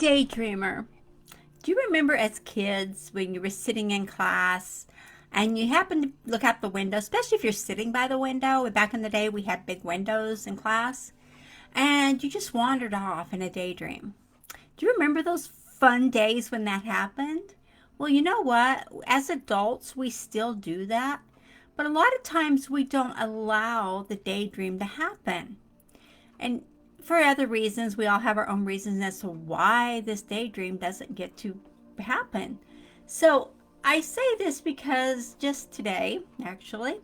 Daydreamer, do you remember as kids when you were sitting in class and you happened to look out the window, especially if you're sitting by the window? Back in the day, we had big windows in class, and you just wandered off in a daydream. Do you remember those fun days when that happened? Well, you know what? As adults, we still do that, but a lot of times we don't allow the daydream to happen. And for other reasons, we all have our own reasons as to why this daydream doesn't get to happen. So I say this because just today, actually,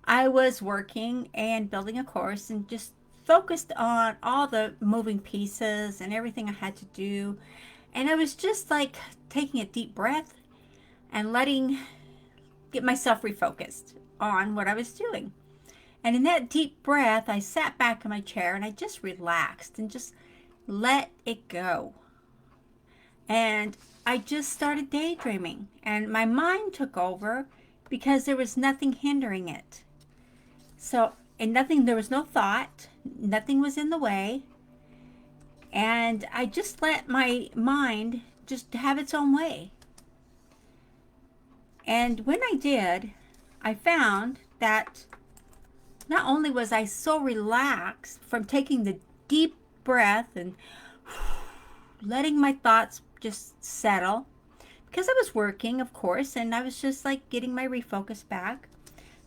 I was working and building a course and just focused on all the moving pieces and everything I had to do. And I was just like taking a deep breath and get myself refocused on what I was doing. And in that deep breath, I sat back in my chair and I just relaxed and just let it go. And I just started daydreaming, and my mind took over because there was nothing hindering it. There was no thought, nothing was in the way. And I just let my mind just have its own way. And when I did, I found that not only was I so relaxed from taking the deep breath and letting my thoughts just settle, because I was working, of course, and I was just like getting my refocus back.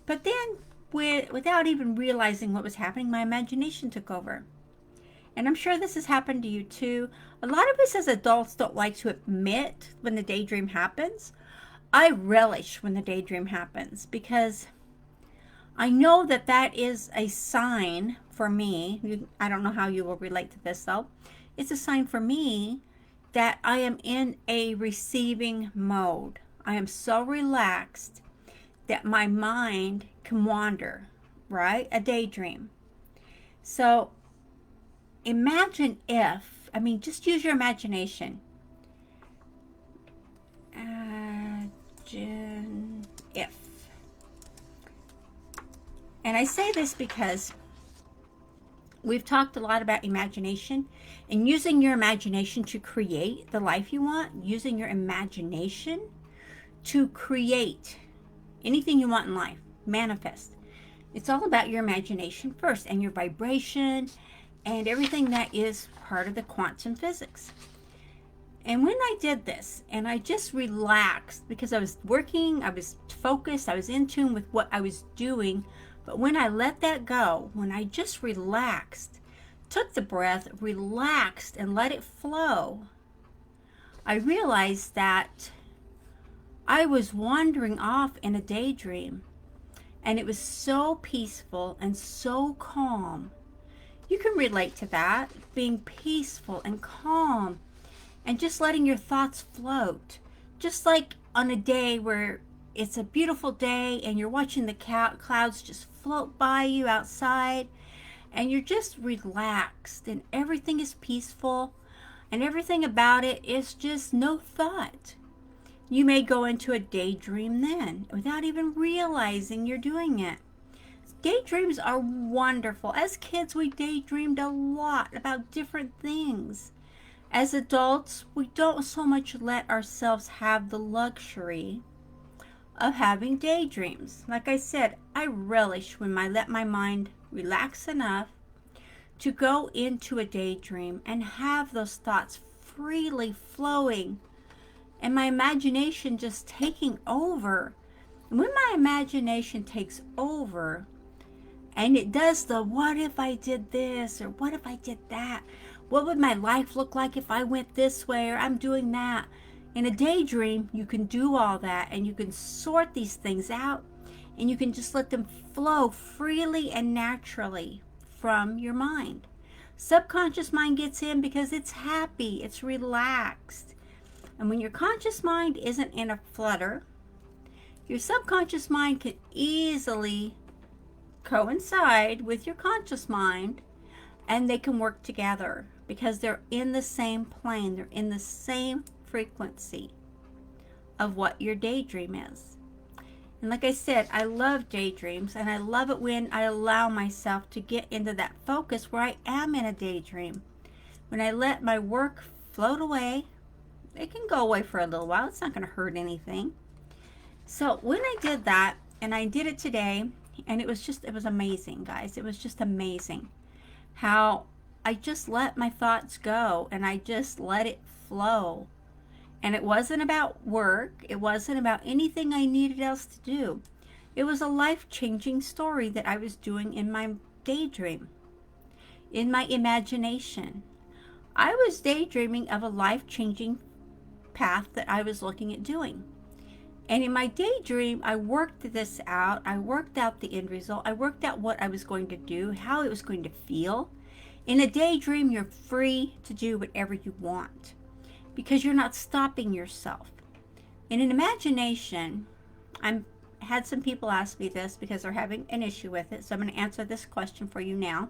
But then, without even realizing what was happening, my imagination took over. And I'm sure this has happened to you too. A lot of us as adults don't like to admit when the daydream happens. I relish when the daydream happens because I know that that is a sign for me. I don't know how you will relate to this though. It's a sign for me that I am in a receiving mode. I am so relaxed that my mind can wander, right? A daydream. So imagine just use your imagination. Imagine if. And I say this because we've talked a lot about imagination and using your imagination to create the life you want, using your imagination to create anything you want in life, manifest. It's all about your imagination first and your vibration and everything that is part of the quantum physics. And when I did this and I just relaxed because I was working, I was focused, I was in tune with what I was doing. But when I let that go, when I just relaxed, took the breath, relaxed, and let it flow, I realized that I was wandering off in a daydream. And it was so peaceful and so calm. You can relate to that, being peaceful and calm and just letting your thoughts float. Just like on a day where it's a beautiful day and you're watching the clouds just float by you outside and you're just relaxed and everything is peaceful and everything about it is just no thought. You may go into a daydream then without even realizing you're doing it. Daydreams are wonderful. As kids, we daydreamed a lot about different things. As adults, we don't so much let ourselves have the luxury of having daydreams. Like I said, I relish when I let my mind relax enough to go into a daydream and have those thoughts freely flowing and my imagination just taking over. And when my imagination takes over and it does the what if I did this or what if I did that? What would my life look like if I went this way or I'm doing that? In a daydream, you can do all that and you can sort these things out and you can just let them flow freely and naturally from your mind. Subconscious mind gets in because it's happy, it's relaxed. And when your conscious mind isn't in a flutter, your subconscious mind can easily coincide with your conscious mind and they can work together because they're in the same plane, they're in the same frequency of what your daydream is. And like I said, I love daydreams and I love it when I allow myself to get into that focus where I am in a daydream. When I let my work float away. It can go away for a little while. It's not going to hurt anything. So when I did that, and I did it today, and it was amazing, guys. It was just amazing how I just let my thoughts go and I just let it flow. And it wasn't about work. It wasn't about anything I needed else to do. It was a life-changing story that I was doing in my daydream, in my imagination. I was daydreaming of a life-changing path that I was looking at doing. And in my daydream, I worked this out. I worked out the end result. I worked out what I was going to do, how it was going to feel. In a daydream, you're free to do whatever you want because you're not stopping yourself. In an imagination, I had some people ask me this because they're having an issue with it. So I'm going to answer this question for you now.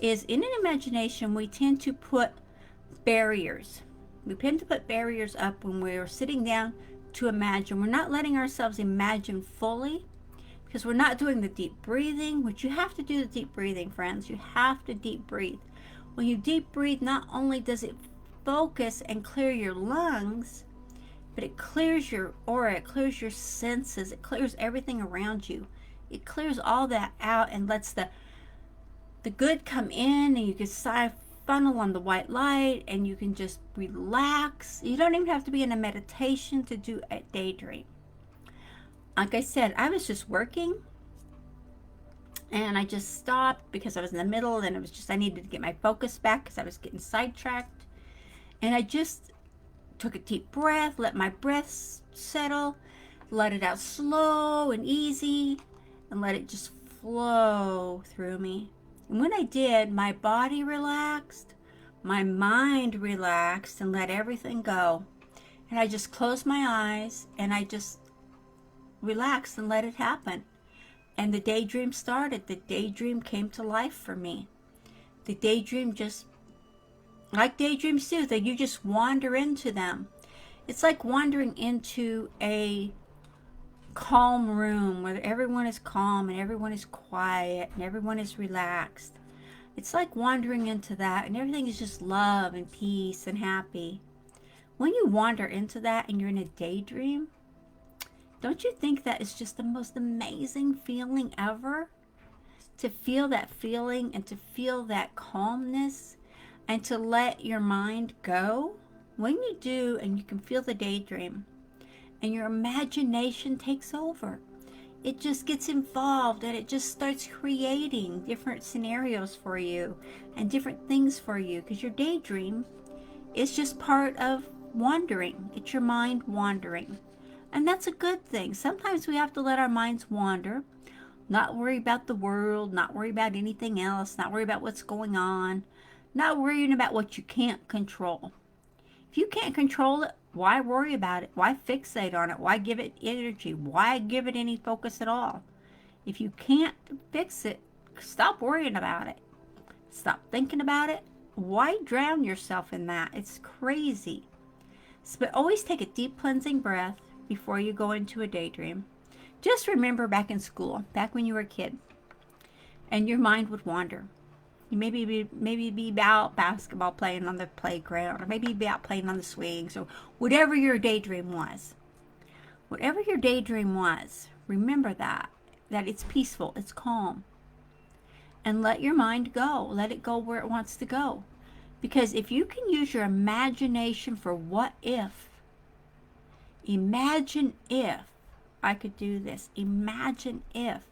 Is in an imagination, we tend to put barriers. We tend to put barriers up when we're sitting down to imagine. We're not letting ourselves imagine fully because we're not doing the deep breathing, which you have to do the deep breathing, friends. You have to deep breathe. When you deep breathe, not only does it focus and clear your lungs, but it clears your aura, it clears your senses, it clears everything around you. It clears all that out and lets the good come in, and you can funnel on the white light and you can just relax. You don't even have to be in a meditation to do a daydream. Like I said, I was just working and I just stopped because I was in the middle, and it was just I needed to get my focus back because I was getting sidetracked. And I just took a deep breath, let my breath settle, let it out slow and easy, and let it just flow through me. And when I did, my body relaxed, my mind relaxed, and let everything go. And I just closed my eyes and I just relaxed and let it happen. And the daydream started. The daydream came to life for me. The daydream just, like daydreams do, that you just wander into them. It's like wandering into a calm room where everyone is calm and everyone is quiet and everyone is relaxed. It's like wandering into that and everything is just love and peace and happy. When you wander into that and you're in a daydream, don't you think that is just the most amazing feeling ever? To feel that feeling and to feel that calmness and to let your mind go. When you do, and you can feel the daydream, and your imagination takes over. It just gets involved and it just starts creating different scenarios for you and different things for you, because your daydream is just part of wandering. It's your mind wandering. And that's a good thing. Sometimes we have to let our minds wander, not worry about the world, not worry about anything else, not worry about what's going on, not worrying about what you can't control. If you can't control it, why worry about it? Why fixate on it? Why give it energy? Why give it any focus at all? If you can't fix it, stop worrying about it. Stop thinking about it. Why drown yourself in that? It's crazy. But always take a deep cleansing breath before you go into a daydream. Just remember back in school, back when you were a kid, and your mind would wander. You maybe be out basketball playing on the playground, or maybe be out playing on the swings, or whatever your daydream was. Whatever your daydream was, remember that it's peaceful, it's calm. And let your mind go. Let it go where it wants to go. Because if you can use your imagination for what if, imagine if I could do this. Imagine if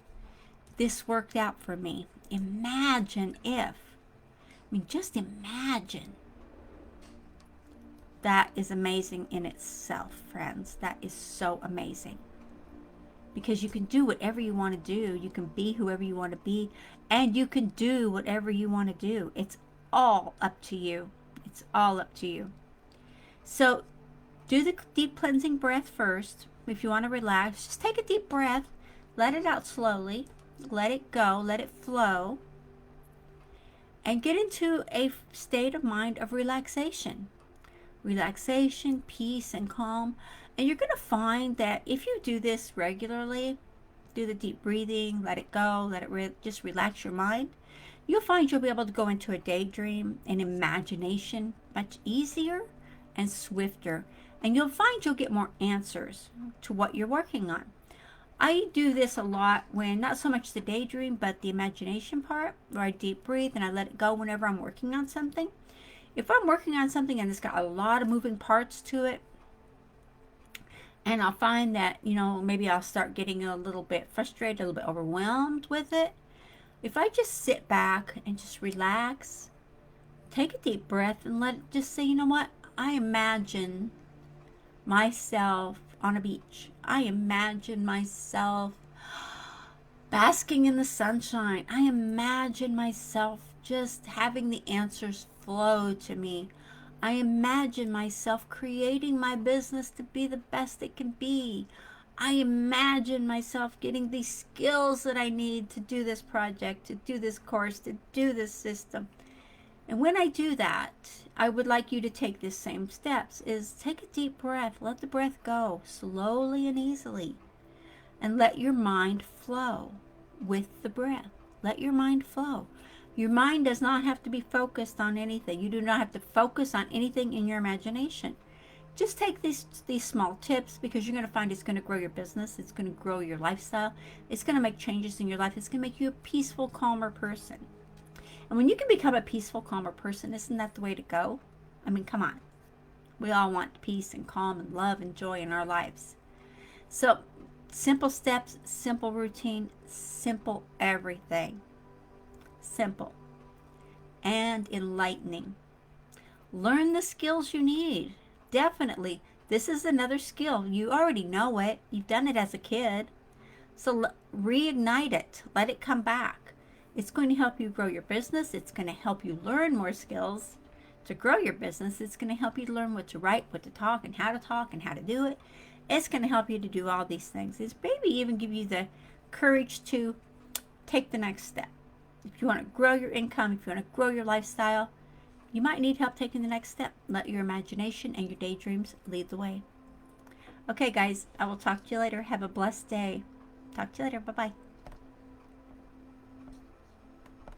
this worked out for me. Imagine if. Just imagine. That is amazing in itself, friends. That is so amazing. Because you can do whatever you want to do. You can be whoever you want to be. And you can do whatever you want to do. It's all up to you. It's all up to you. So do the deep cleansing breath first. If you want to relax, just take a deep breath. Let it out slowly. Let it go. Let it flow. And get into a state of mind of relaxation. Relaxation, peace, and calm. And you're going to find that if you do this regularly, do the deep breathing, let it go, let it just relax your mind, you'll find you'll be able to go into a daydream, an imagination much easier and swifter. And you'll find you'll get more answers to what you're working on. I do this a lot when, not so much the daydream, but the imagination part, where I deep breathe and I let it go whenever I'm working on something. If I'm working on something and it's got a lot of moving parts to it, and I'll find that, maybe I'll start getting a little bit frustrated, a little bit overwhelmed with it. If I just sit back and just relax, take a deep breath and let it just say, you know what? I imagine myself on a beach. I imagine myself basking in the sunshine. I imagine myself just having the answers flow to me. I imagine myself creating my business to be the best it can be. I imagine myself getting these skills that I need to do this project, to do this course, to do this system. And when I do that, I would like you to take the same steps, is take a deep breath, let the breath go slowly and easily, and let your mind flow with the breath. Let your mind flow. Your mind does not have to be focused on anything. You do not have to focus on anything in your imagination. Just take these small tips, because you're going to find it's going to grow your business. It's going to grow your lifestyle. It's going to make changes in your life. It's going to make you a peaceful, calmer person. And when you can become a peaceful, calmer person, isn't that the way to go? I mean, come on. We all want peace and calm and love and joy in our lives. So, simple steps, simple routine, simple everything. Simple and enlightening. Learn the skills you need. Definitely. This is another skill. You already know it. You've done it as a kid. So reignite it. Let it come back. It's going to help you grow your business. It's going to help you learn more skills to grow your business. It's going to help you to learn what to write, what to talk, and how to do it. It's going to help you to do all these things. It's maybe even give you the courage to take the next step. If you want to grow your income, if you want to grow your lifestyle, you might need help taking the next step. Let your imagination and your daydreams lead the way. Okay, guys, I will talk to you later. Have a blessed day. Talk to you later. Bye-bye.